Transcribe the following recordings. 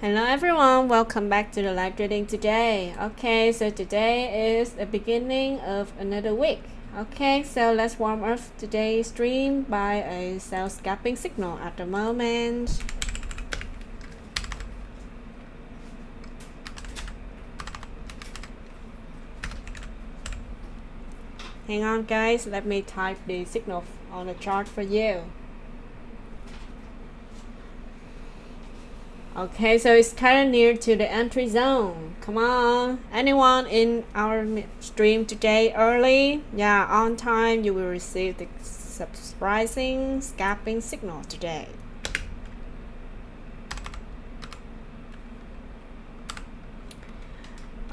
Hello everyone, welcome back to the live trading today. Okay, so today is the beginning of another week. Okay, so let's warm up today's stream by a sell scalping signal at the moment. Hang on guys, let me type the signal on the chart for you. Okay, so it's kind of near to the entry zone. Come on, anyone in our stream today early? Yeah, on time, you will receive the surprising scalping signal today.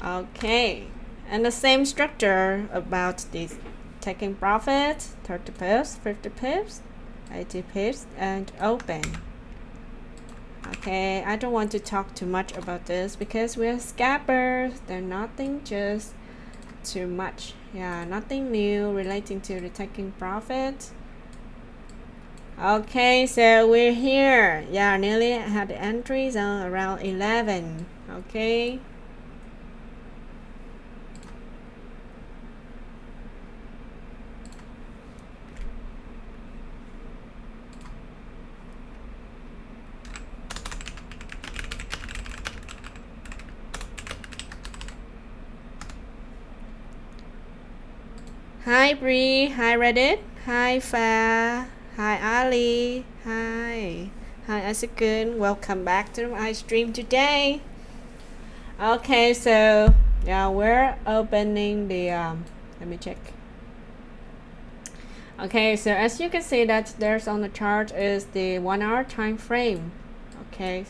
Okay, and the same structure about this taking profit, 30 pips, 50 pips, 80 pips, and open. Okay, I don't want to talk too much about this because we're scalpers. There's nothing just too much. Yeah, nothing new relating to the taking profit. Okay, so we're here. Yeah, nearly had the entry zone around 11. Okay. Hi Bree, hi Reddit, hi Fa, hi Ali, hi Asakun, welcome back to my stream today. Okay, so yeah, we're opening the let me check. Okay, so as you can see that there's on the chart is the 1 hour time frame. Okay,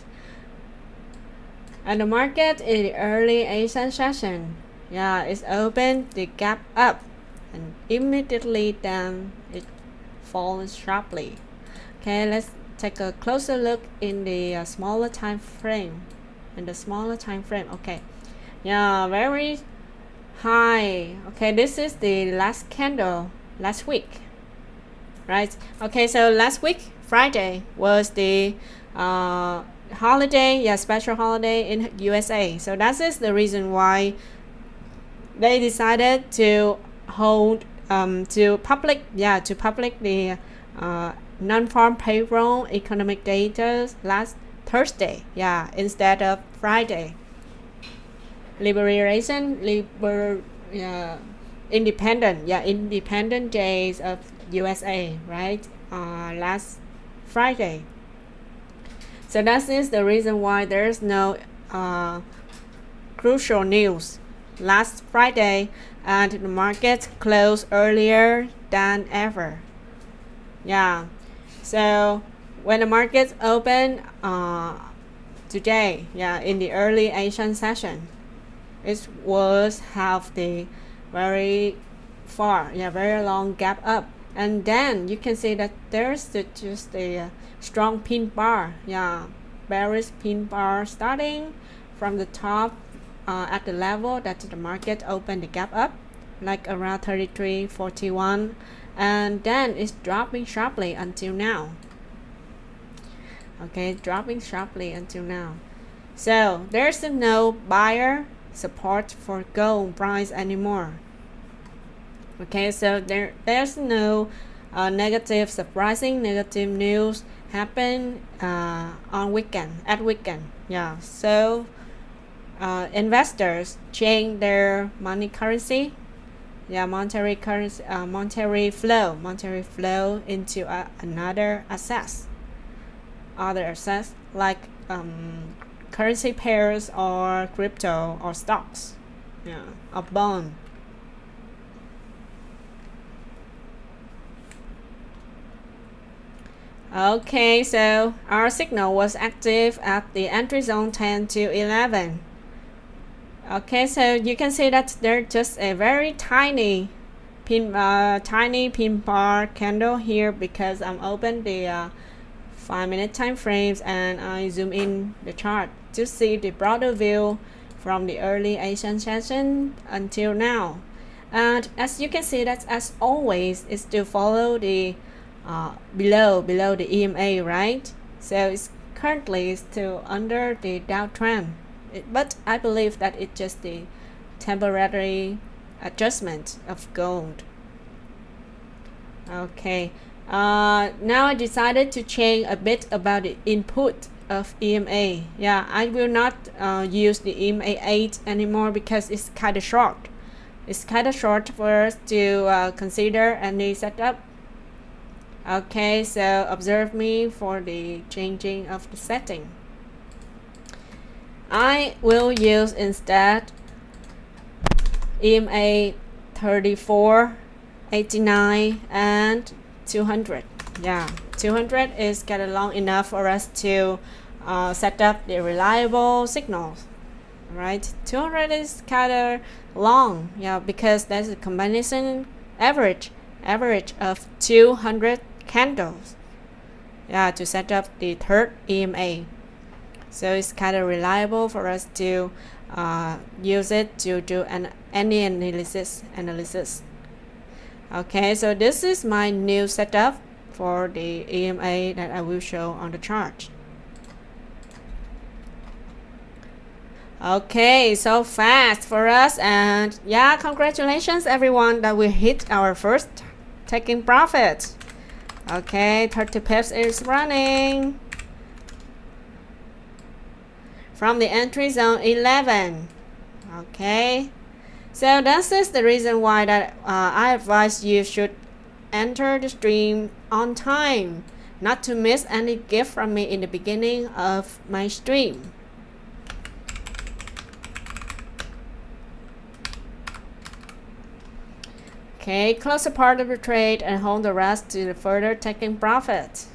and the market in the early Asian session, yeah, it's open the gap up and immediately then it falls sharply. Okay, let's take a closer look in the smaller time frame. Okay, yeah, very high. Okay, this is the last candle last week, right? Okay, so last week Friday was the holiday, yeah, special holiday in USA. So that is the reason why they decided to hold to public the non-farm payroll economic data last Thursday, yeah, instead of Friday. Independent days of USA, right? Last Friday. So that is the reason why there's no crucial news last Friday, and the market closed earlier than ever. Yeah, so when the markets open today, yeah, in the early Asian session, it was have the very long gap up, and then you can see that there's just a strong pin bar, yeah, bearish pin bar starting from the top at the level that the market opened the gap up, like around 33.41, and then it's dropping sharply until now. Okay, dropping sharply until now. So there's no buyer support for gold price anymore. Okay, so there's no surprising negative news happen at weekend. Yeah, so investors change their money currency, yeah, monetary flow into another other assets like currency pairs or crypto or stocks, yeah, or bond. Okay, so our signal was active at the entry zone 10 to 11. Okay, so you can see that there's just a very tiny pin bar candle here because I'm open the 5-minute time frames and I zoom in the chart to see the broader view from the early Asian session until now. And as you can see that as always it still follow the below the EMA, right? So it's currently is still under the downtrend, but I believe that it's just the temporary adjustment of gold. Okay, now I decided to change a bit about the input of EMA. Yeah, I will not use the EMA 8 anymore because it's kind of short. It's kind of short for us to consider any setup. Okay, so observe me for the changing of the setting. I will use instead EMA 34, 89, and 200. Yeah, 200 is kind of long enough for us to set up the reliable signals. Right, 200 is kind of long, yeah, because that's a combination average of 200 candles, yeah, to set up the third EMA. So it's kind of reliable for us to use it to do any analysis. Okay, so this is my new setup for the EMA that I will show on the chart. Okay, so fast for us, and yeah, congratulations everyone that we hit our first taking profit. Okay, 30 pips is running from the entry zone 11. Okay, so this is the reason why that I advise you should enter the stream on time, not to miss any gift from me in the beginning of my stream. Okay, close a part of the trade and hold the rest to the further taking profit.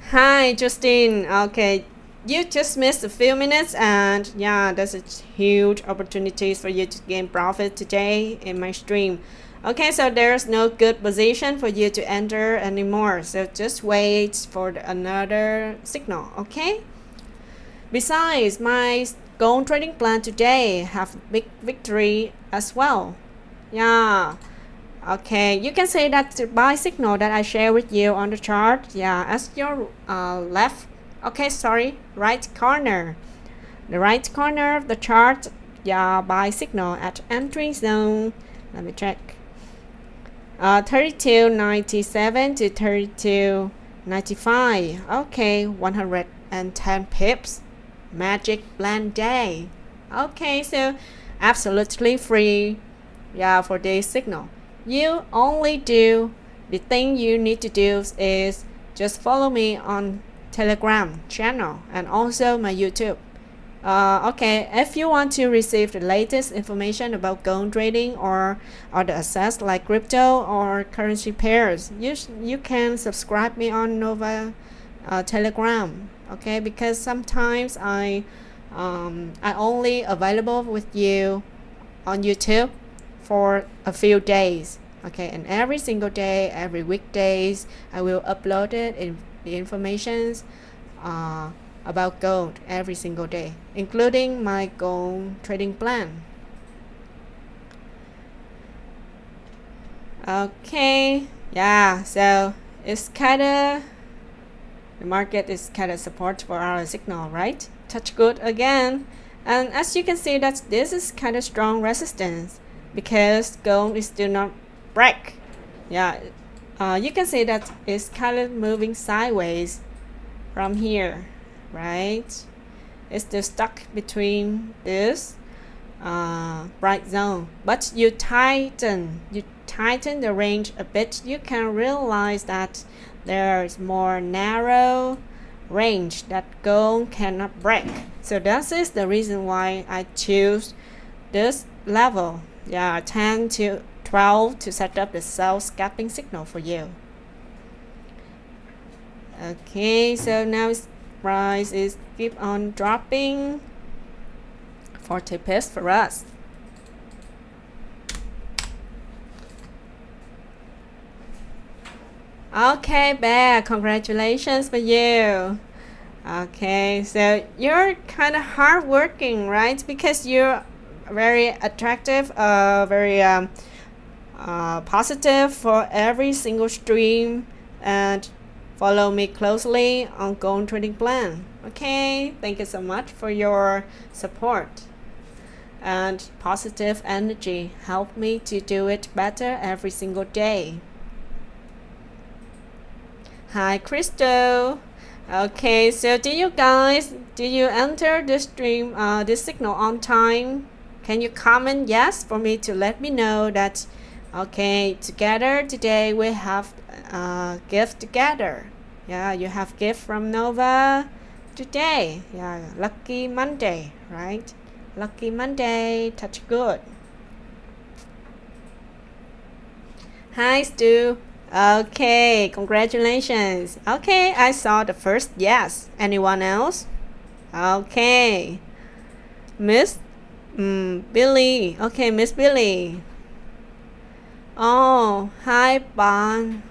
Hi, Justine. Okay, you just missed a few minutes, and yeah, there's a huge opportunities for you to gain profit today in my stream. Okay, so there's no good position for you to enter anymore, so just wait for another signal. Okay. Besides, my gold trading plan today have big victory as well. Yeah. Okay, you can see that the buy signal that I share with you on the chart. Yeah, as your right corner. The right corner of the chart. Yeah, buy signal at entry zone. Let me check. 32.97 to 32.95. Okay, 110 pips. Magic blend day. Okay, so absolutely free, yeah, for this signal. You only do the thing you need to do is just follow me on Telegram channel and also my YouTube. Okay, if you want to receive the latest information about gold trading or other assets like crypto or currency pairs, you can subscribe me on Nova Telegram. Okay, because sometimes I only available with you on YouTube for a few days. Okay, and every single day, every weekdays, I will upload it in the informations about gold every single day, including my gold trading plan. Okay, yeah, so it's kind of the market is kind of support for our signal, right? Touch good again, and as you can see that this is kind of strong resistance because gold is still not break. Yeah, you can see that it's kind of moving sideways from here, right? It's still stuck between this bright zone, but you tighten the range a bit, you can realize that there's more narrow range that gold cannot break. So that is the reason why I choose this level, yeah, 10 to 12 to set up the sell scalping signal for you. Okay, so now its price is keep on dropping 40 pips for us. Okay, Bear, congratulations for you. Okay, so you're kind of hardworking, right? Because you're very attractive, very positive for every single stream, and follow me closely on Gold Trading Plan. Okay, thank you so much for your support. And positive energy help me to do it better every single day. Hi, Crystal. Okay, so did you enter the stream, this signal on time? Can you comment yes for me to let me know that, okay, together today we have gift together. Yeah, you have gift from Nova today. Yeah, lucky Monday, right? Lucky Monday, touch good. Hi, Stu. Okay, congratulations. Okay, I saw the first yes. Anyone else? Okay. Miss Billy. Okay, Miss Billy. Oh, hi, Bon.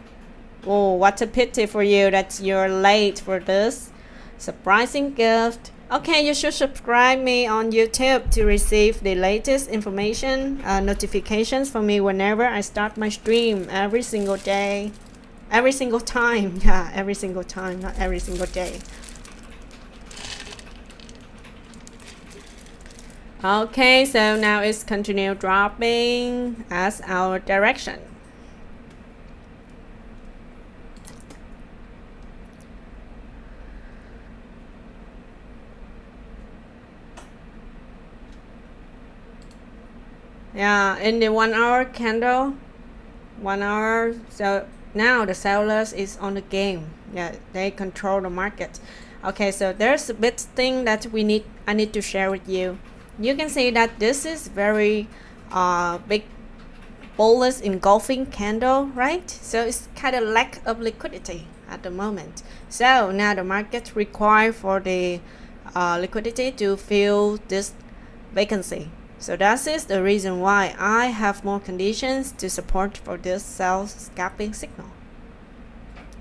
Oh, what a pity for you that you're late for this surprising gift. Okay, you should subscribe me on YouTube to receive the latest information, notifications for me whenever I start my stream every single day. Every single time. Yeah, every single time, not every single day. Okay, so now it's continue dropping as our direction. Yeah, in the 1 hour candle, 1 hour, so now the sellers is on the game. Yeah, they control the market. Okay, so there's a bit thing that I need to share with you. You can see that this is very big bullish engulfing candle, right? So it's kind of lack of liquidity at the moment. So now the market require for the liquidity to fill this vacancy. So that is the reason why I have more conditions to support for this sell scalping signal.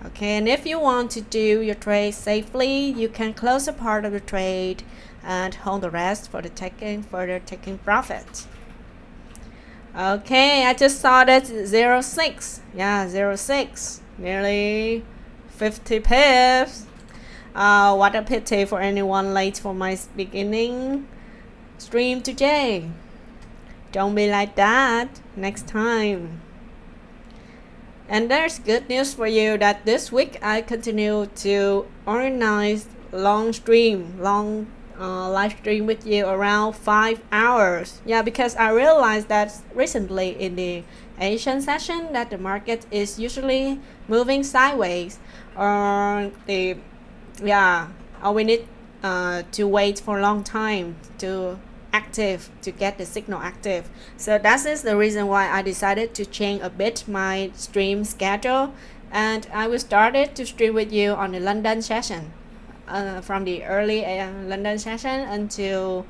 Okay, and if you want to do your trade safely, you can close a part of the trade and hold the rest for the further taking profit. Okay, I just saw that 0.6. Yeah, 0.6. Nearly 50 pips. What a pity for anyone late for my beginning stream today. Don't be like that next time. And there's good news for you that this week I continue to organize long live stream with you around 5 hours. Yeah, because I realized that recently in the Asian session that the market is usually moving sideways, or we need to wait for a long time to get the signal active. So that is the reason why I decided to change a bit my stream schedule, and I will start to stream with you on the London session, from the early London session until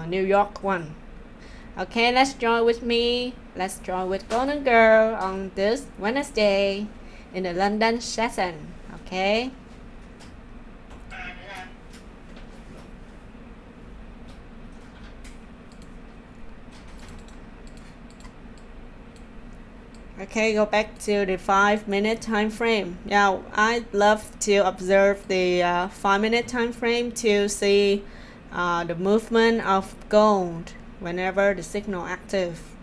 New York one. Okay, let's join with me. Let's join with Golden Girl on this Wednesday in the London session. Okay. Okay, go back to the 5-minute time frame. Yeah, I love to observe the 5-minute time frame to see the movement of gold whenever the signal active.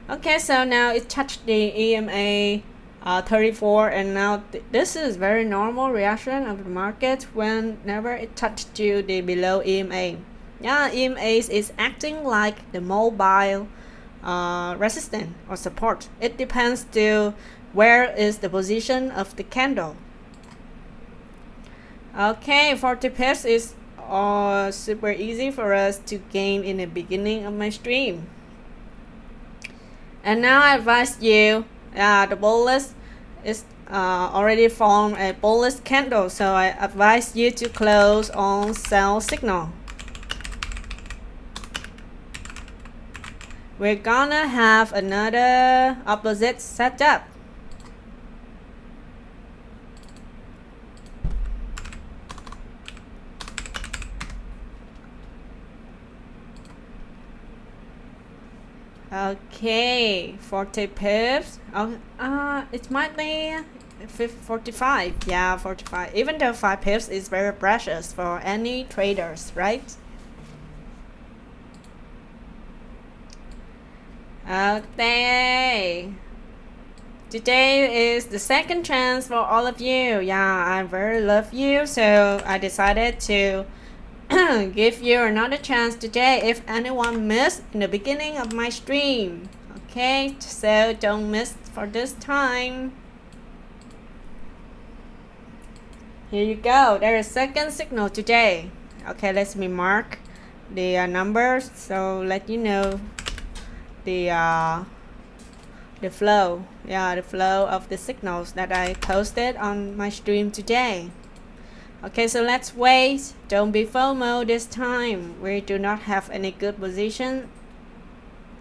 Okay, so now it touched the EMA 34, and now this is very normal reaction of the market whenever it touched to the below EMA. Yeah, EMA is acting like the mobile resistance or support. It depends to where is the position of the candle. Okay, 40 pips is super easy for us to gain in the beginning of my stream. And now I advise you, the bullish is already formed a bullish candle, so I advise you to close on sell signal. We're gonna have another opposite setup. Okay, 40 pips. It might be 45. Yeah, 45. Even though 5 pips is very precious for any traders, right? Okay. Today is the second chance for all of you. Yeah, I very love you, so I decided to give you another chance today if anyone missed in the beginning of my stream. Okay, so don't miss for this time. Here you go. There is second signal today. Okay, let me mark the numbers so let you know the flow. Yeah, the flow of the signals that I posted on my stream today. Okay, so let's wait. Don't be FOMO this time. We do not have any good position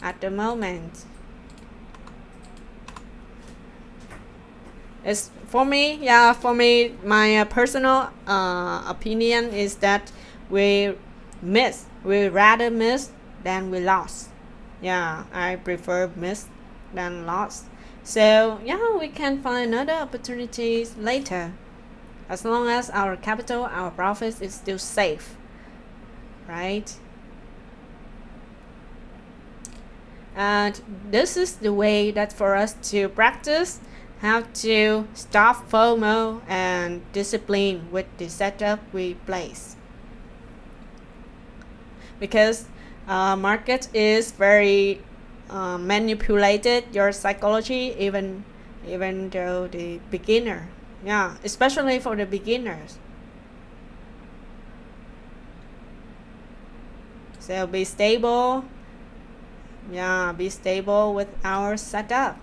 at the moment. It's for me, my personal opinion is that we rather miss than we lost. Yeah, I prefer miss than lost. So yeah, we can find other opportunities later, as long as our capital, our profits is still safe, right? And this is the way that for us to practice how to stop FOMO and discipline with the setup we place. Because market is very manipulated your psychology, even though the beginner. Yeah, especially for the beginners. So be stable. Yeah, be stable with our setup.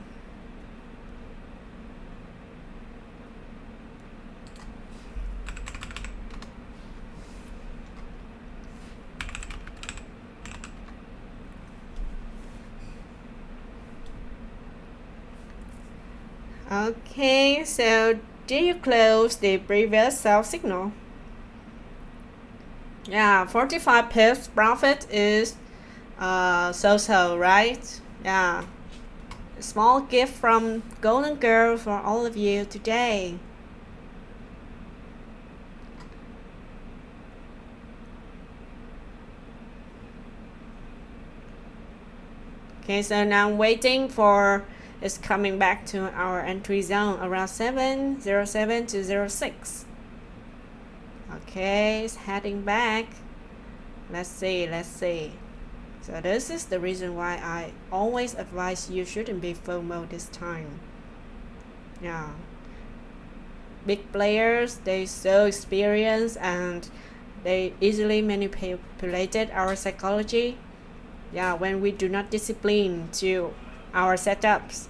Okay, so did you close the previous sell signal? Yeah, 45 pips profit is so-so, right? Yeah. A small gift from Golden Girl for all of you today. Okay, so now I'm waiting for it's coming back to our entry zone around 707 to 06. Okay, it's heading back. Let's see. So this is the reason why I always advise you shouldn't be FOMO this time. Yeah. Big players, they so experienced and they easily manipulated our psychology. Yeah, when we do not discipline to our setups.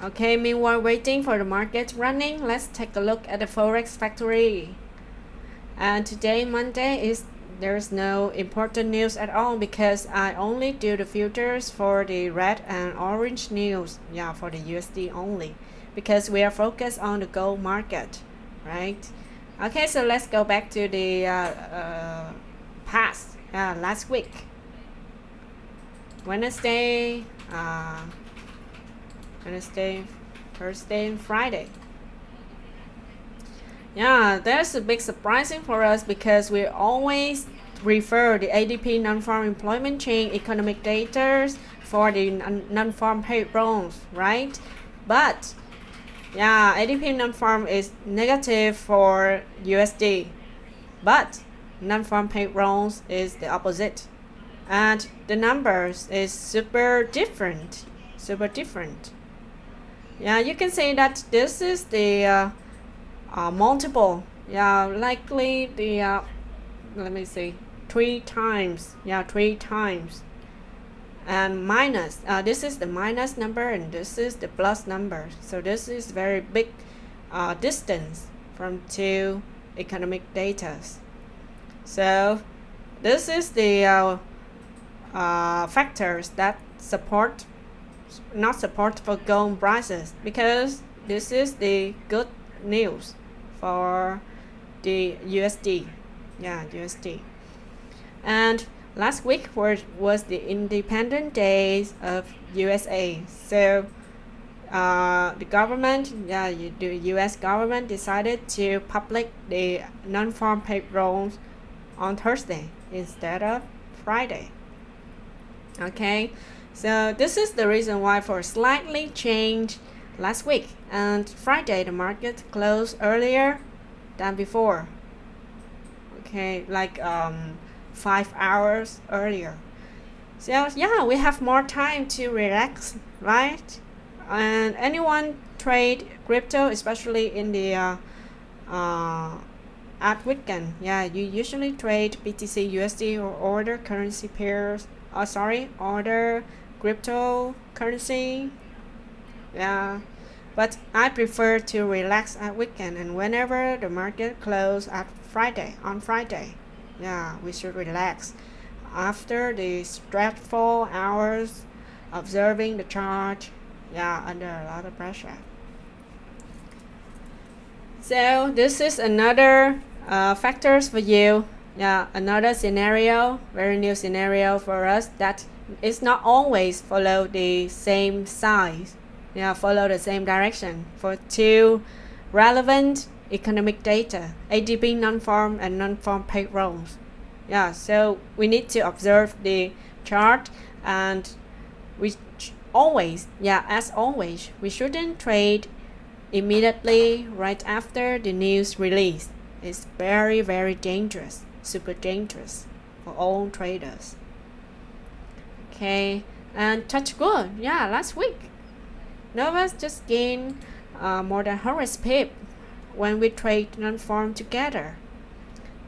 Okay, meanwhile waiting for the market running, let's take a look at the Forex Factory. And today, Monday, there's no important news at all because I only do the futures for the red and orange news. Yeah, for the USD only, because we are focused on the gold market, right? Okay, so let's go back to the past, last week. Wednesday, Thursday, and Friday. Yeah, that's a big surprising for us because we always refer the ADP non-farm employment chain economic data for the non-farm payrolls, right? But yeah, ADP non-farm is negative for USD, but non-farm payrolls is the opposite, and the numbers is super different. Yeah, you can say that this is the multiple. Yeah, likely the let me see, 3 times. Yeah, 3 times. And minus, this is the minus number and this is the plus number. So this is very big distance from two economic data. So this is the factors that not support for gold prices, because this is the good news for the USD. Yeah, USD. And last week was the Independent Days of USA. So the government, the U.S. government decided to publish the non-farm payrolls on Thursday instead of Friday. Okay, so this is the reason why for slightly change last week, and Friday the market closed earlier than before. Okay, like 5 hours earlier. So yeah, we have more time to relax, right? And anyone trade crypto, especially in the at weekend, yeah, you usually trade BTC USD or other currency pairs, other cryptocurrency. Yeah, but I prefer to relax at weekend, and whenever the market close on Friday, yeah, we should relax after the stressful hours observing the chart, yeah, under a lot of pressure. So this is another factors for you, yeah, another scenario, very new scenario for us, that is not always follow the same size, yeah, follow the same direction for two relevant economic data, ADP non-farm and non-farm payrolls. Yeah, so we need to observe the chart, and we always, yeah, as always, we shouldn't trade immediately right after the news release. It's very, very dangerous, super dangerous for all traders. Okay, and touch good, yeah, last week Novas just gained more than 100 pip when we trade non-farm together.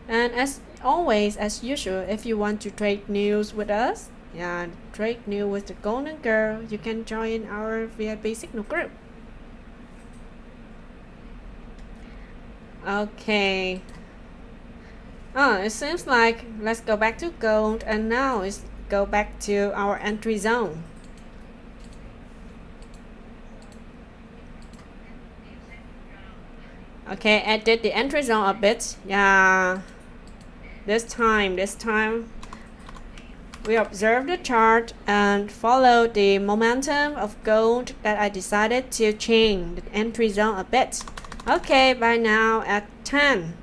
And as always, as usual, if you want to trade news with us, yeah, trade news with the Golden Girl, you can join our VIP Signal group. Okay. Oh, it seems like let's go back to gold, and now let's go back to our entry zone. Okay, I did the entry zone a bit. Yeah. This time we observe the chart and follow the momentum of gold that I decided to change the entry zone a bit. Okay, by now at 10.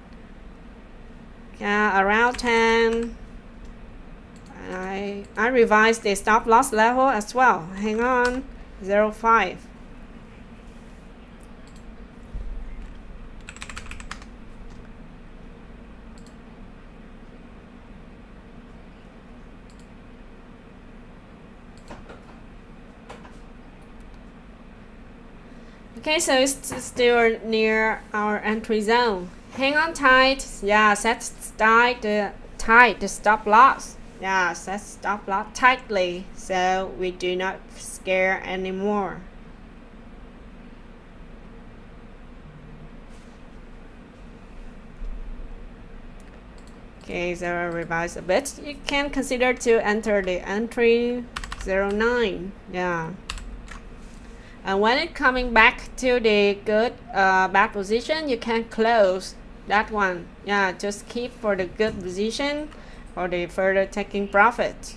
Yeah, around 10. I revised the stop loss level as well. Hang on, 0.5. Okay, so it's still near our entry zone. Hang on tight. Yeah, set tight the stop loss. Yeah, set stop loss tightly so we do not scare anymore. Okay, so I revise a bit. You can consider to enter the entry 09. Yeah. And when it's coming back to the good bad position, you can close that one. Yeah, just keep for the good position for the further taking profit.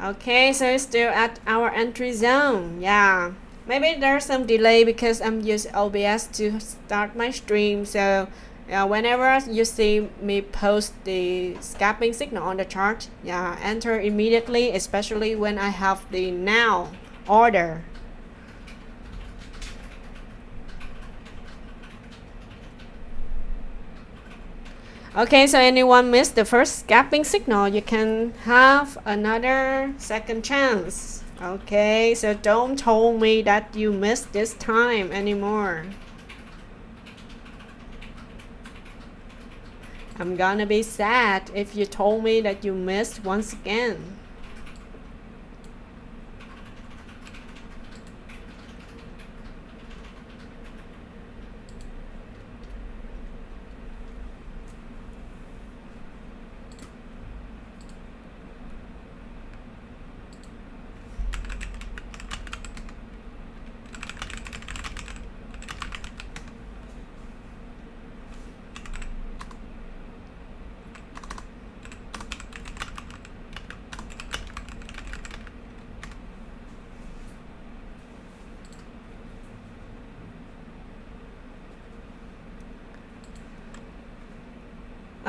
Okay, so it's still at our entry zone. Yeah, maybe there's some delay because I'm using OBS to start my stream. So whenever you see me post the scalping signal on the chart, yeah, enter immediately, especially when I have the now order. Okay, so anyone missed the first scalping signal, you can have another second chance. Okay, so don't tell me that you missed this time anymore. I'm gonna be sad if you told me that you missed once again.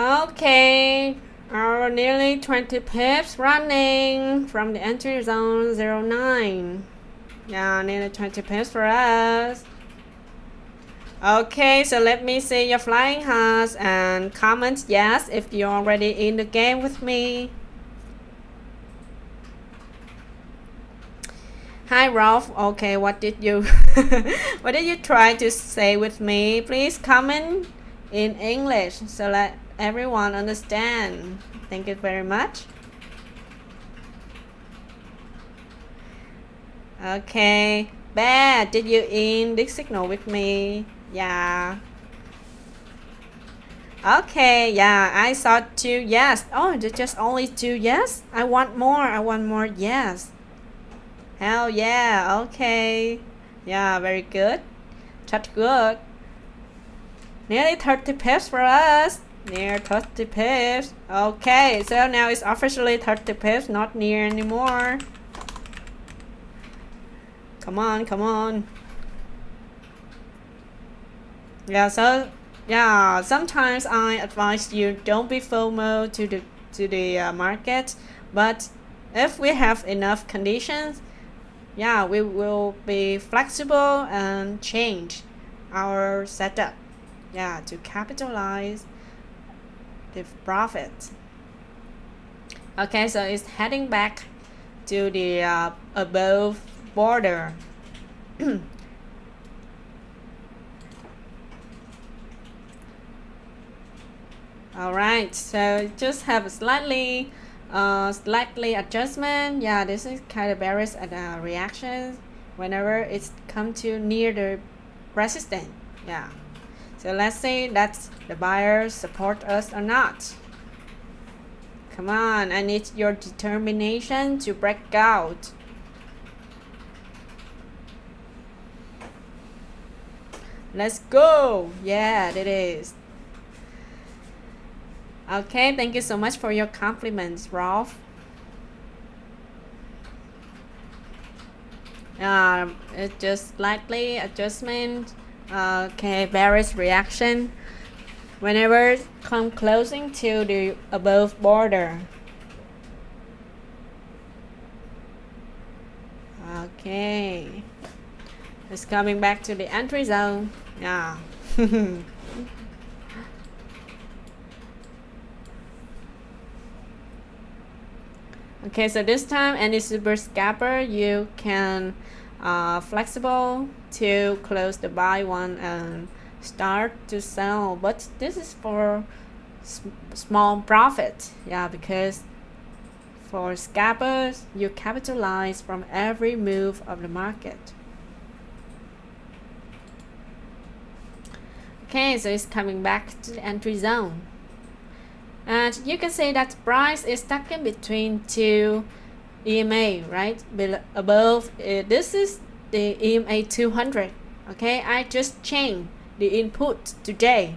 Okay, our nearly 20 pips running from the entry zone 09. Yeah, nearly 20 pips for us. Okay, so let me see your flying hearts and comment yes if you're already in the game with me. Hi Ralph. Okay, what did you what did you try to say with me? Please comment in English so that everyone understand. Thank you very much. Okay, Bear, did you in this signal with me? Yeah. Okay, yeah, I saw 2 yes. Oh, just only 2 yes? I want more yes. Hell yeah, okay. Yeah, very good. Touch good. Nearly 30 pips for us. Near 30 pips. Okay, so now it's officially 30 pips, not near anymore. Come on, come on. Yeah, so yeah, sometimes I advise you don't be FOMO to the market, but if we have enough conditions, yeah, we will be flexible and change our setup, yeah, to capitalize the profit. Okay, so it's heading back to the above border. All right, so just have a slightly adjustment. Yeah, this is kind of bearish reactions whenever it's come to near the resistance. Yeah, so let's see that the buyers support us or not. Come on, I need your determination to break out. Let's go. Yeah, it is. Okay, thank you so much for your compliments, Ralph. It's just slightly adjustment. Okay, bearish reaction whenever come closing to the above border. Okay, it's coming back to the entry zone. Yeah. Okay, so this time any super scalper you can flexible to close the buy one and start to sell, but this is for small profit. Yeah, because for scalpers you capitalize from every move of the market. Okay, so it's coming back to the entry zone. And you can say that price is stuck in between 2 EMA, right? Above, this is the EMA 200. Okay, I just changed the input today.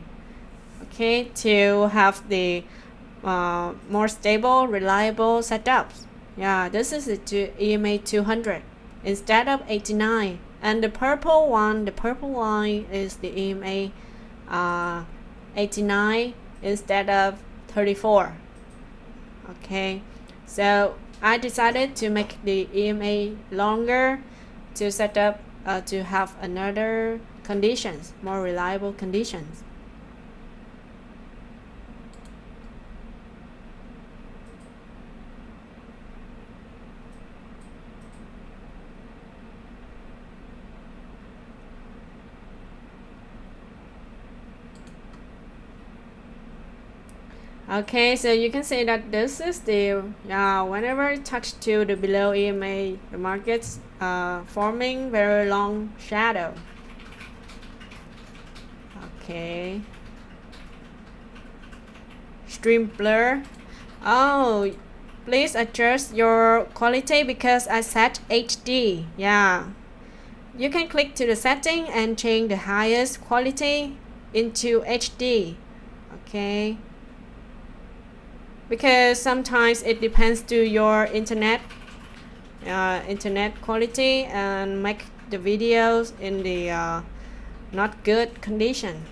Okay, to have the more stable, reliable setups. Yeah, this is the EMA 200 instead of 89. And the purple line is the EMA 89 instead of 34. Okay, so I decided to make the EMA longer to set up to have another conditions, more reliable conditions. Okay, so you can see that this is the whenever it touched to the below EMA, the market's forming very long shadow. Okay, stream blur. Oh, please adjust your quality because I set HD. Yeah, you can click to the setting and change the highest quality into HD. Okay, because sometimes it depends to your internet quality and make the videos in the not good condition.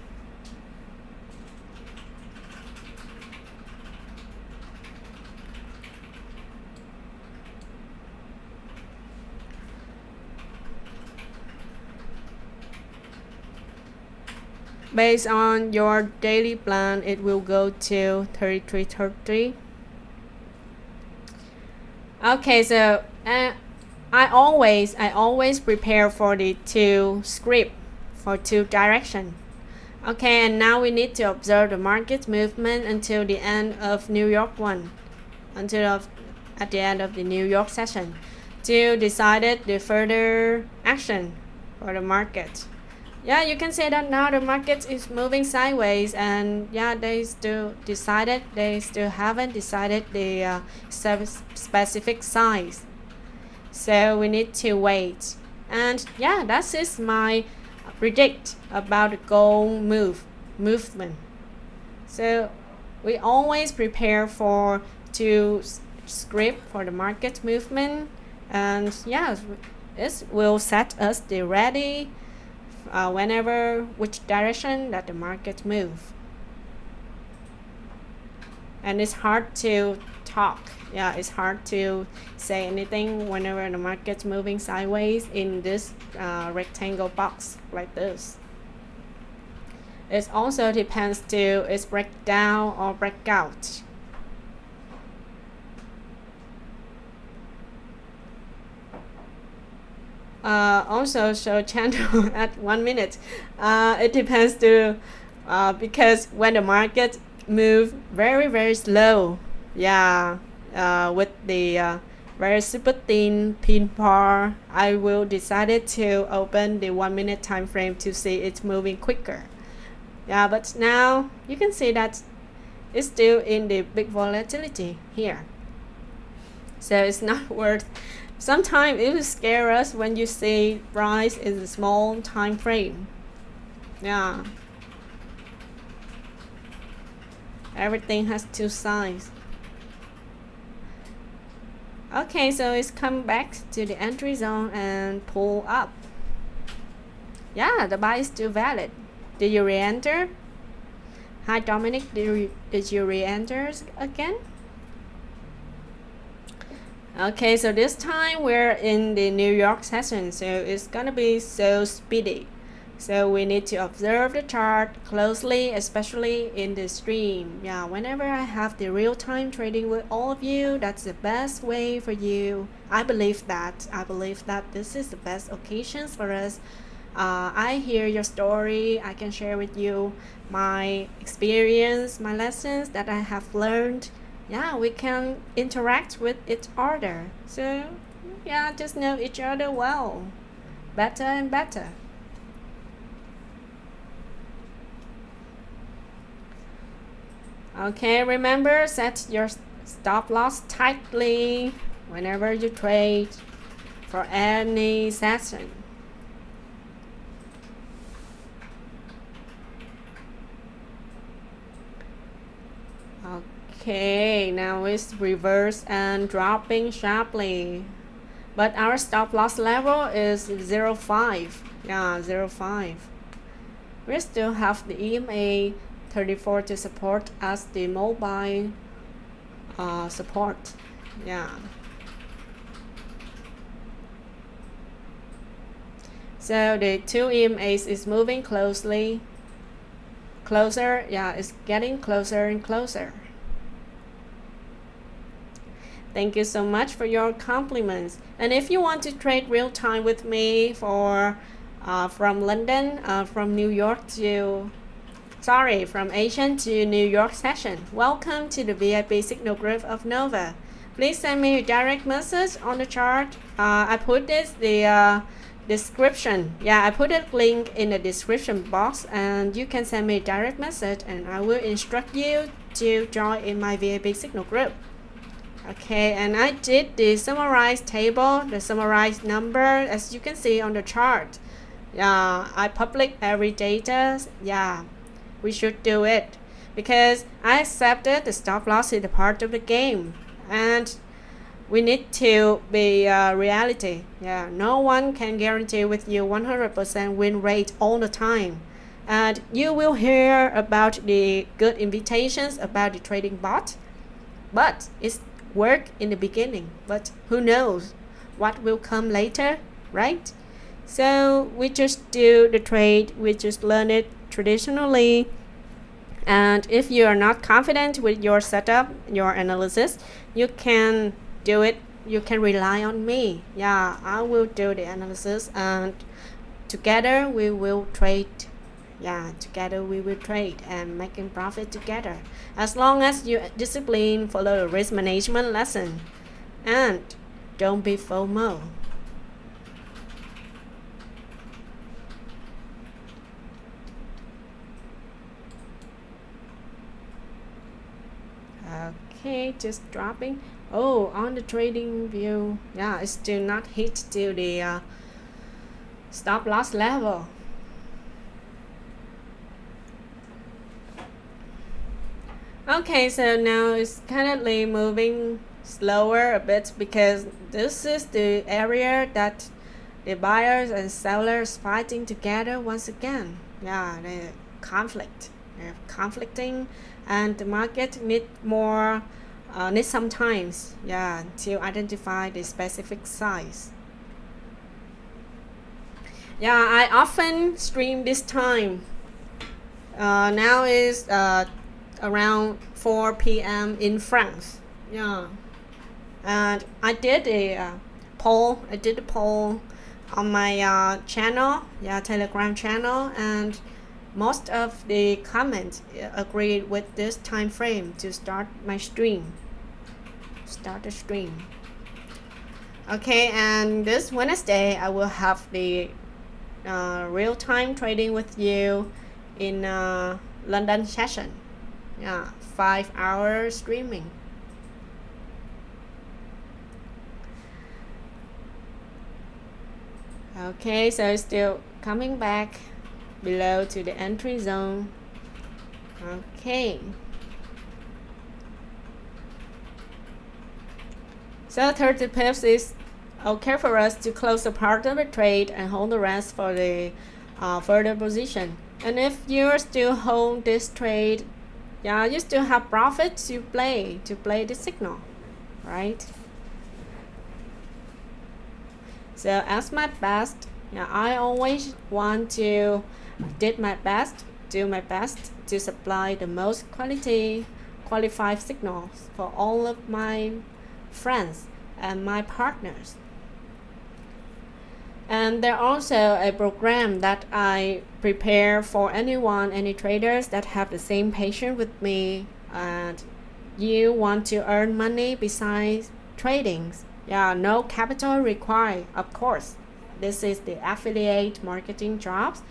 Based on your daily plan, it will go to 33.30. Okay, so I always prepare for the two script for two direction. Okay, and now we need to observe the market movement until the end of New York one, at the end of the New York session, to decide the further action for the market. Yeah, you can say that now the market is moving sideways, and yeah, they still haven't decided the specific size, so we need to wait. And yeah, that is my predict about the gold movement. So we always prepare for two script for the market movement, and yeah, it will set us the ready whenever which direction that the market move. And it's hard to talk. Yeah, it's hard to say anything whenever the market's moving sideways in this rectangle box like this. It also depends to its breakdown or breakout. Also show channel at 1 minute. It depends to because when the market move very slow, yeah, with the very super thin pin bar, I will decide to open the 1 minute time frame to see it moving quicker. Yeah, but now you can see that it's still in the big volatility here, so it's not worth. Sometimes it will scare us when you see price in a small time frame. Yeah, everything has two sides. Okay, so it's come back to the entry zone and pull up. Yeah, the buy is still valid. Did you re-enter? Hi Dominic, did you re-enter again? Okay, so this time we're in the New York session, so it's gonna be so speedy. So we need to observe the chart closely, especially in the stream. Yeah, whenever I have the real-time trading with all of you, that's the best way for you. I believe that this is the best occasions for us. I hear your story. I can share with you my experience, my lessons that I have learned. Yeah, we can interact with each other. So yeah, just know each other well, better and better. Okay, remember, set your stop loss tightly whenever you trade for any session. Okay, now it's reverse and dropping sharply, but our stop loss level is 0.5. Yeah, 0.5. We still have the EMA 34 to support as the mobile support. Yeah, so the two EMAs is moving closer. Yeah, it's getting closer and closer. Thank you so much for your compliments. And if you want to trade real time with me for from London, from New York to From Asian to New York session. Welcome to the VIP signal group of Nova. Please send me a direct message on the chart. I put the description. Yeah, I put a link in the description box, and you can send me a direct message, and I will instruct you to join in my VIP signal group. Okay, and I did the summarized table, the summarized number, as you can see on the chart. Yeah, I public every data. Yeah, we should do it because I accepted the stop loss is a part of the game, and we need to be reality. Yeah, no one can guarantee with you 100% win rate all the time, and you will hear about the good invitations about the trading bot, but it's work in the beginning, but who knows what will come later, right? So we just do the trade, we just learn it traditionally. And if you are not confident with your setup, your analysis, you can do it, you can rely on me. Yeah, I will do the analysis, and together we will trade. Yeah, together we will trade and making profit together. As long as you discipline, follow the risk management lesson, and don't be FOMO. Okay, just dropping. Oh, on the trading view, yeah, it's still not hit to the stop loss level. Okay, so now it's currently moving slower a bit because this is the area that the buyers and sellers fighting together once again. Yeah, they're conflicting, and the market need some times, yeah, to identify the specific size. Yeah, I often stream this time. Now is around 4 p.m. in France. Yeah, and I did a poll. I did a poll on my channel, yeah, Telegram channel, and most of the comments agreed with this time frame to start my stream. Start the stream. Okay, and this Wednesday I will have the real-time trading with you in London session. Yeah, 5-hour streaming. Okay, so it's still coming back below to the entry zone. Okay, so 30 pips is okay for us to close a part of the trade and hold the rest for the further position. And if you still hold this trade, yeah, you still have profit to play the signal, right? So as my best, yeah, I always want to do my best to supply the most qualified signals for all of my friends and my partners. And there also a program that I prepare for any traders that have the same passion with me, and you want to earn money besides trading. Yeah, no capital required, of course. This is the affiliate marketing jobs,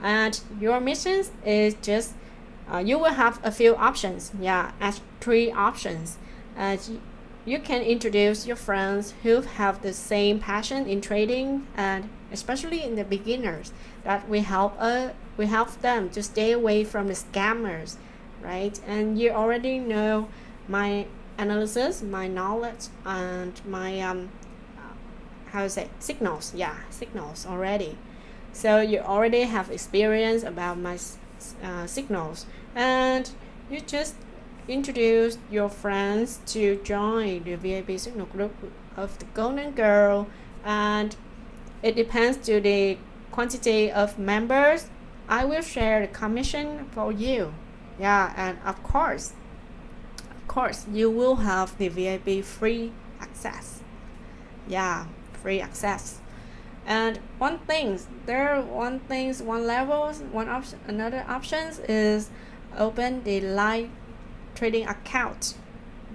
and your mission is just you will have a few options. Yeah, as 3 options. You can introduce your friends who have the same passion in trading, and especially in the beginners, that we help them to stay away from the scammers, right? And you already know my analysis, my knowledge, and my signals. Yeah, signals already. So you already have experience about my signals, and you just introduce your friends to join the VIP signal group of the Golden Girl, and it depends to the quantity of members. I will share the commission for you. Yeah, and of course you will have the VIP free access. Yeah, free access. And one levels, one option, another options is open the live trading account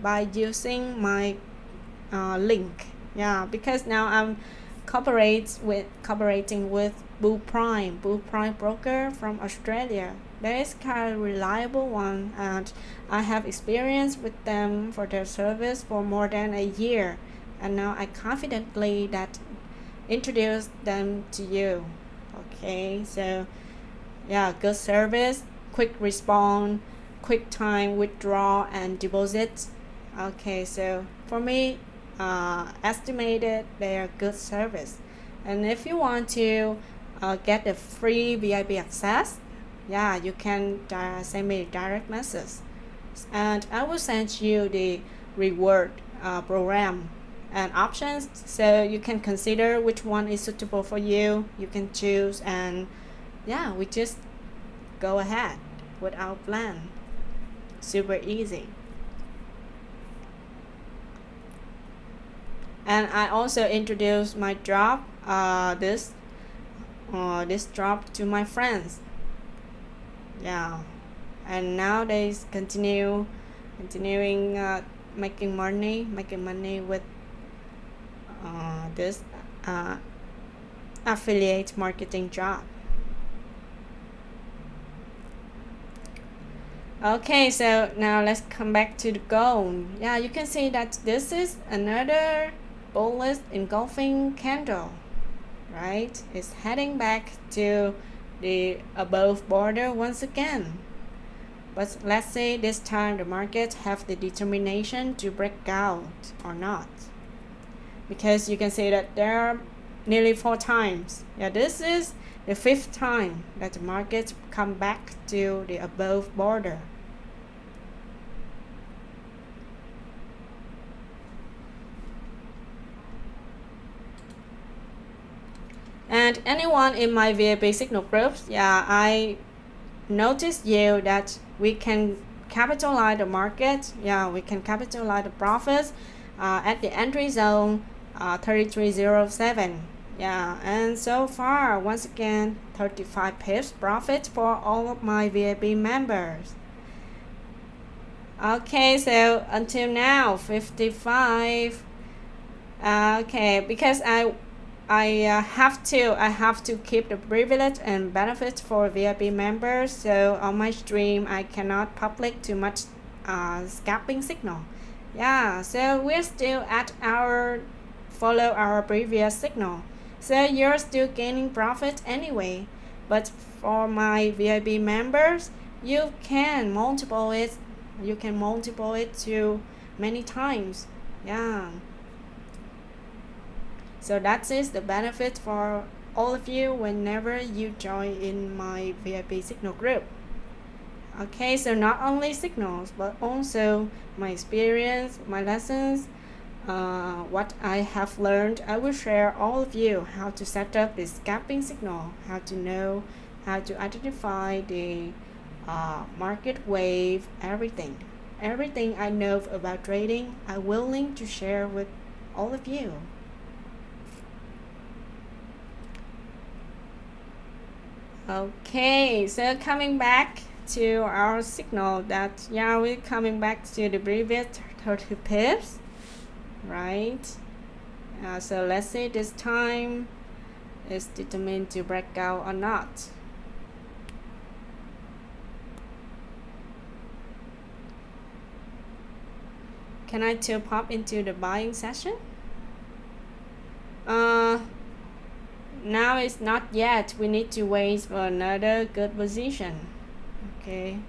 by using my link. Yeah, because now I'm cooperating with Bull Prime broker from Australia. That is kind of reliable one, and I have experience with them for their service for more than a year, and now I confidently that introduce them to you. Okay, so yeah, good service, quick response, quick time withdraw and deposit. Okay, so for me, estimated they are good service. And if you want to get the free VIP access, yeah, you can send me a direct message, and I will send you the reward program and options, so you can consider which one is suitable for you. You can choose, and yeah, we just go ahead with our plan. Super easy. And I also introduced my job, this job to my friends. Yeah, and now they continuing making money with this affiliate marketing job. Okay, so now let's come back to the gold. Yeah, you can see that this is another bullish engulfing candle, right? It's heading back to the above border once again. But let's say this time the market have the determination to break out or not, because you can see that there are nearly 4 times. Yeah, this is the 5th time that the market come back to the above border. And anyone in my VIP signal groups, yeah, I noticed you that we can capitalize the market. Yeah, we can capitalize the profits at the entry zone 3307. Yeah, and so far, once again, 35 pips profit for all of my VIP members. Okay, so until now 55. Okay, because I have to keep the privilege and benefits for VIP members. So on my stream, I cannot public too much scalping signal. Yeah, so we're still at follow our previous signal. So you're still gaining profit anyway. But for my VIP members, you can multiple it. You can multiple it to many times. Yeah. So that is the benefit for all of you whenever you join in my VIP signal group. Okay, so not only signals, but also my experience, my lessons, what I have learned. I will share all of you how to set up the scalping signal, how to know, how to identify the market wave, everything. Everything I know about trading, I'm willing to share with all of you. Okay, so coming back to our signal that, yeah, we're coming back to the previous 30 pips, right? So let's say this time is determined to break out or not. Can I still pop into the buying session? Now it's not yet. We need to wait for another good position. Okay.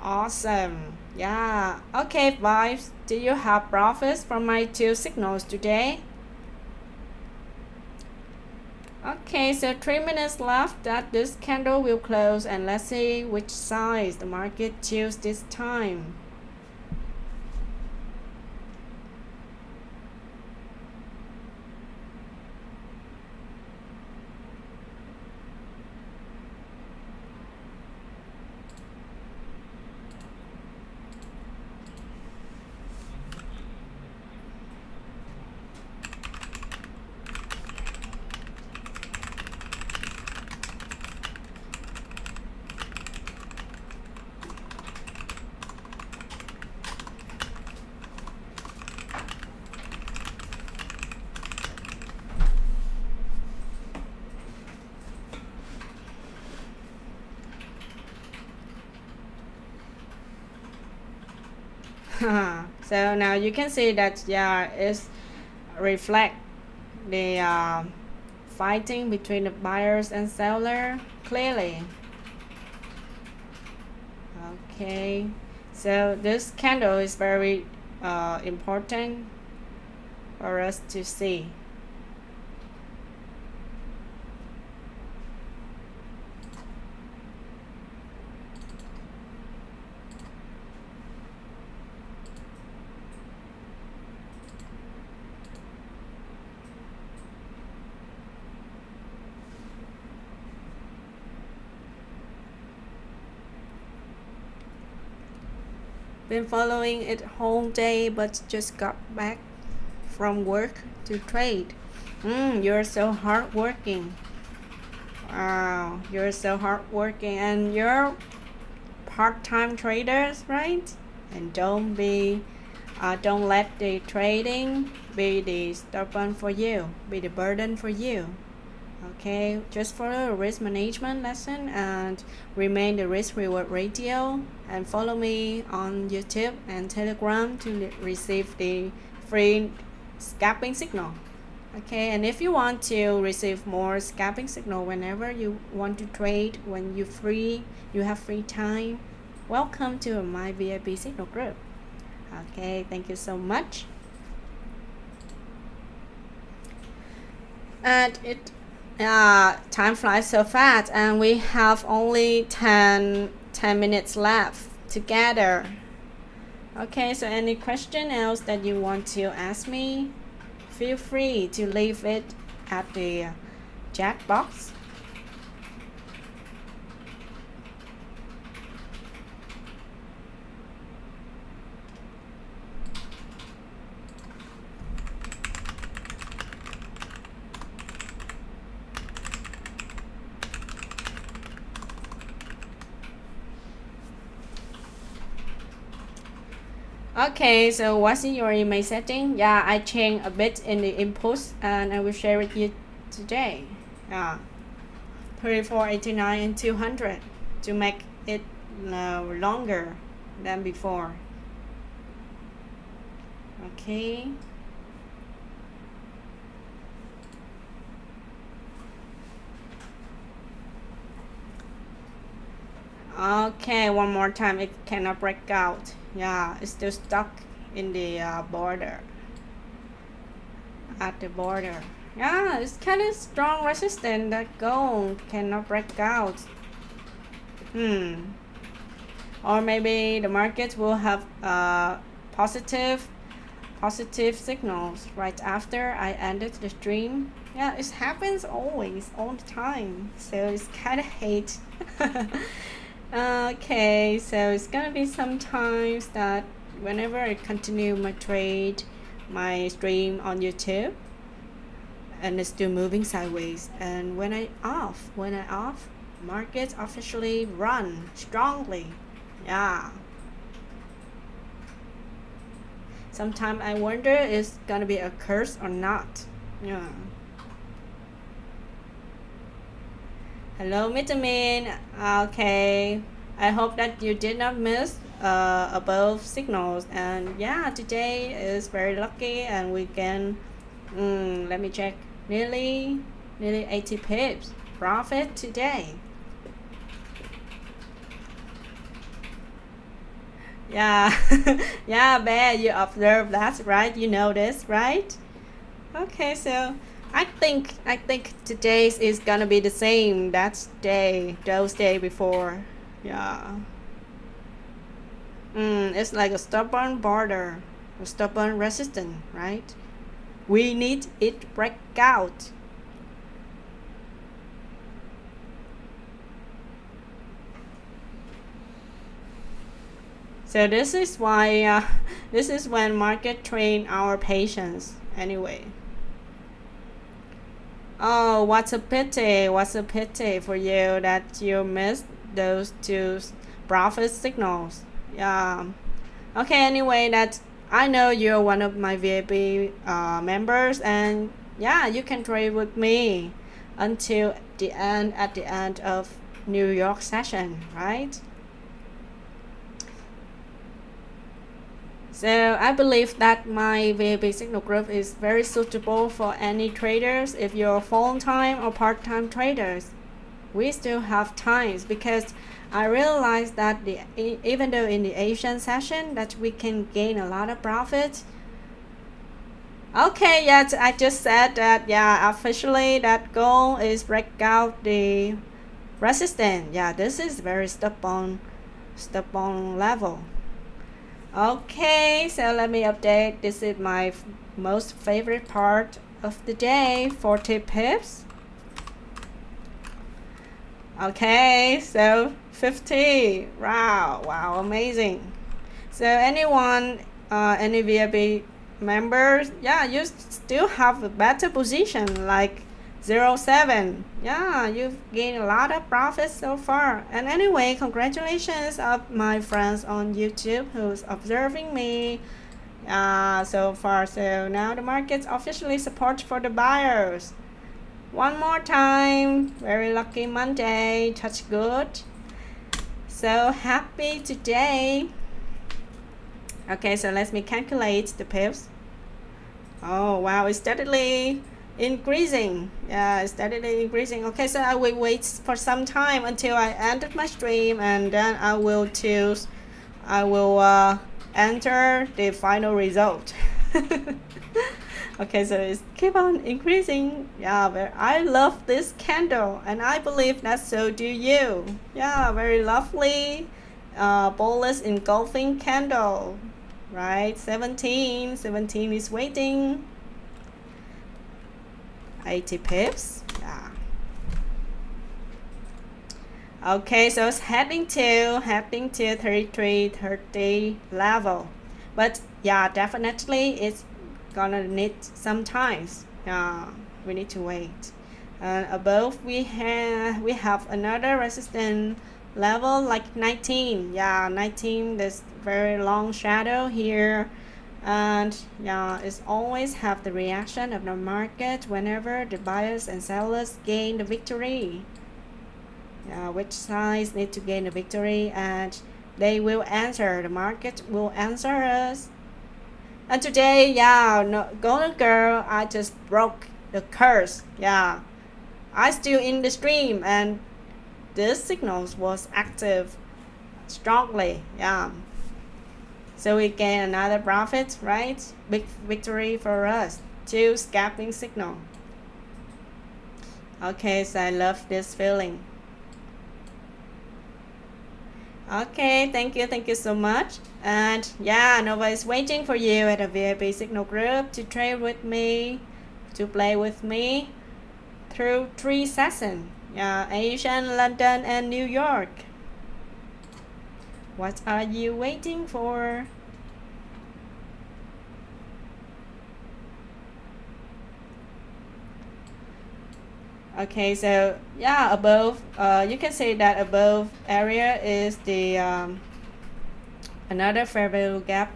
Awesome. Yeah. Okay, vibes. Do you have profits from my 2 signals today? Okay, so 3 minutes left that this candle will close, and let's see which size the market choose this time. So now you can see that yeah, it's reflect the fighting between the buyers and seller clearly. Okay, so this candle is very important for us to see. Been following it whole day but just got back from work to trade. You're so hardworking. Wow, you're so hardworking and you're part-time traders, right? And don't let the trading be the stubborn for you, be the burden for you. Okay, just follow a risk management lesson and remain the risk reward ratio, and follow me on YouTube and Telegram to receive the free scalping signal. Okay, and if you want to receive more scalping signal whenever you want to trade, when you have free time, welcome to my VIP signal group. Okay, thank you so much. And time flies so fast, and we have only 10 minutes left together. Okay, so any question else that you want to ask me, feel free to leave it at the chat box. Okay, so what's in your email setting? Yeah, I changed a bit in the inputs and I will share with you today. 34, 89 and 200 to make it longer than before. Okay. Okay, one more time, it cannot break out. Yeah, it's still stuck in the border, at the border. Yeah, it's kind of strong resistance that gold cannot break out. Or maybe the market will have positive signals right after I ended the stream. Yeah, it happens always, all the time. So it's kind of hate. Okay, so it's gonna be sometimes that whenever I continue my trade, my stream on YouTube, and it's still moving sideways, and when I off, markets officially run strongly. Yeah. Sometimes I wonder it's gonna be a curse or not. Yeah. Hello, Vitamin. Okay, I hope that you did not miss above signals. And yeah, today is very lucky, and we can let me check, nearly 80 pips profit today. Yeah. Yeah, Bear, you observe that, right? You know this, right? Okay, so I think today's is gonna be the same. That's those day before. Yeah. It's like a stubborn border, a stubborn resistance, right? We need it to break out. So this is why this is when market train our patience anyway. Oh, what a pity for you that you missed those two profit signals. Yeah. Okay, anyway, that I know you're one of my VIP members, and yeah, you can trade with me until at the end of New York session, right? So I believe that my VIP signal group is very suitable for any traders. If you're full-time or part-time traders, we still have times, because I realized that even though in the Asian session that we can gain a lot of profit. Okay, yes, I just said that, yeah, officially that goal is break out the resistance. Yeah, this is very stubborn level. Okay, so let me update. This is my most favorite part of the day, 40 pips. Okay, so 50. Wow, amazing. So anyone, any VIP members, yeah, you still have a better position, like 07. Yeah, you've gained a lot of profits so far. And anyway, congratulations of my friends on YouTube who's observing me so far. So now the market's officially support for the buyers. One more time, very lucky Monday, touch good. So happy today. Okay, so let me calculate the pips. Oh wow, it's steadily increasing. Yeah, it's steadily increasing. Okay, so I will wait for some time until I end my stream, and then I will enter the final result. Okay, so it's keep on increasing. Yeah, but I love this candle, and I believe that so do you. Yeah, very lovely bullish engulfing candle, right? 17 is waiting. 80 pips. Yeah. Okay, so it's heading to 33.30 level, but yeah, definitely it's gonna need some time. We need to wait. And above we have another resistance level like 19. Yeah, 19. There's very long shadow here, and yeah, it's always have the reaction of the market whenever the buyers and sellers gain the victory. Yeah, which sides need to gain the victory, and they will answer. The market will answer us. And today, yeah, no, golden girl, I just broke the curse. Yeah, I still in the stream, and this signals was active strongly. Yeah, so we gain another profit, right? Big victory for us. 2 scalping signal. Okay, so I love this feeling. Okay, thank you so much. And yeah, Nova is waiting for you at a VIP signal group to trade with me, to play with me through 3 sessions. Yeah, Asian, London, and New York. What are you waiting for? Okay, so yeah, above, you can say that above area is the another fair value gap,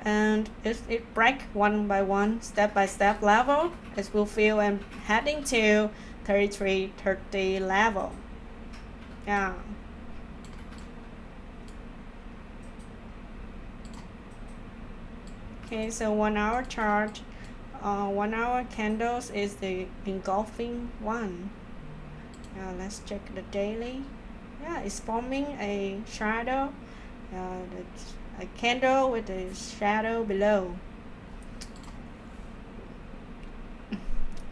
and if it break one by one, step by step level, it will feel and heading to 33.30 level. Yeah. Okay, so 1 hour chart. 1 hour candles is the engulfing one. Let's check the daily. Yeah, it's forming a shadow, a candle with a shadow below.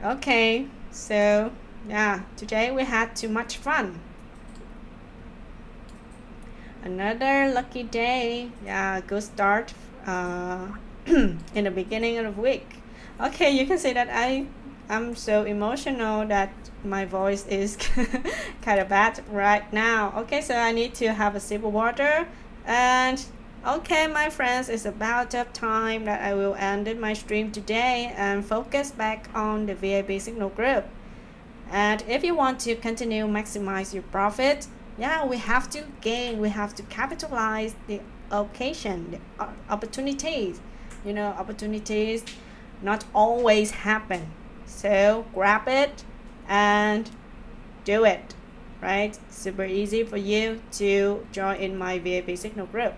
Okay, so yeah, today we had too much fun. Another lucky day. Yeah, good start in the beginning of the week. Okay, you can see that I'm so emotional that my voice is kind of bad right now. Okay, so I need to have a sip of water. And okay, my friends, it's about that time that I will end my stream today and focus back on the VIP signal group. And if you want to continue maximize your profit, yeah, we have to capitalize the occasion, the opportunities. You know, opportunities not always happen, so grab it and do it, right? Super easy for you to join in my VIP signal group.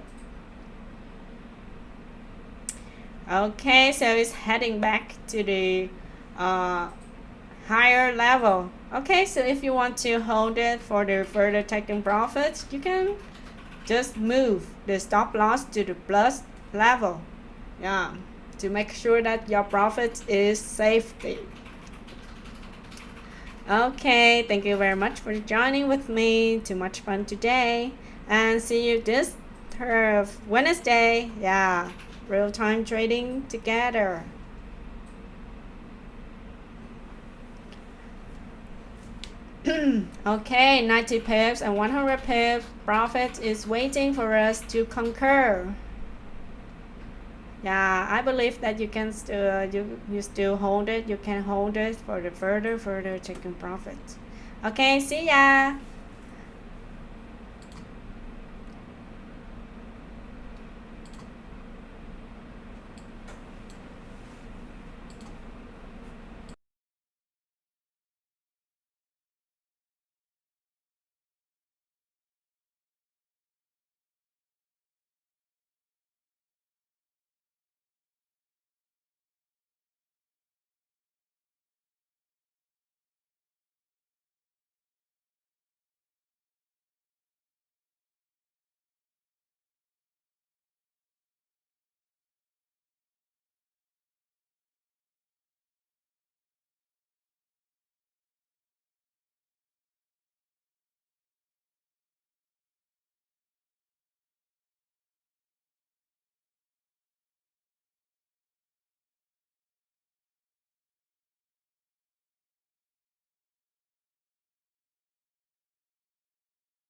Okay, so it's heading back to the higher level. Okay, so if you want to hold it for the further taking profits, you can just move the stop loss to the plus level. Yeah, to make sure that your profit is safety. Okay, thank you very much for joining with me. Too much fun today. And see you this Wednesday. Yeah, real-time trading together. Okay, 90 pips and 100 pips profit is waiting for us to conquer. Yeah, I believe that you can still you still hold it. You can hold it for the further taking profit. Okay, see ya.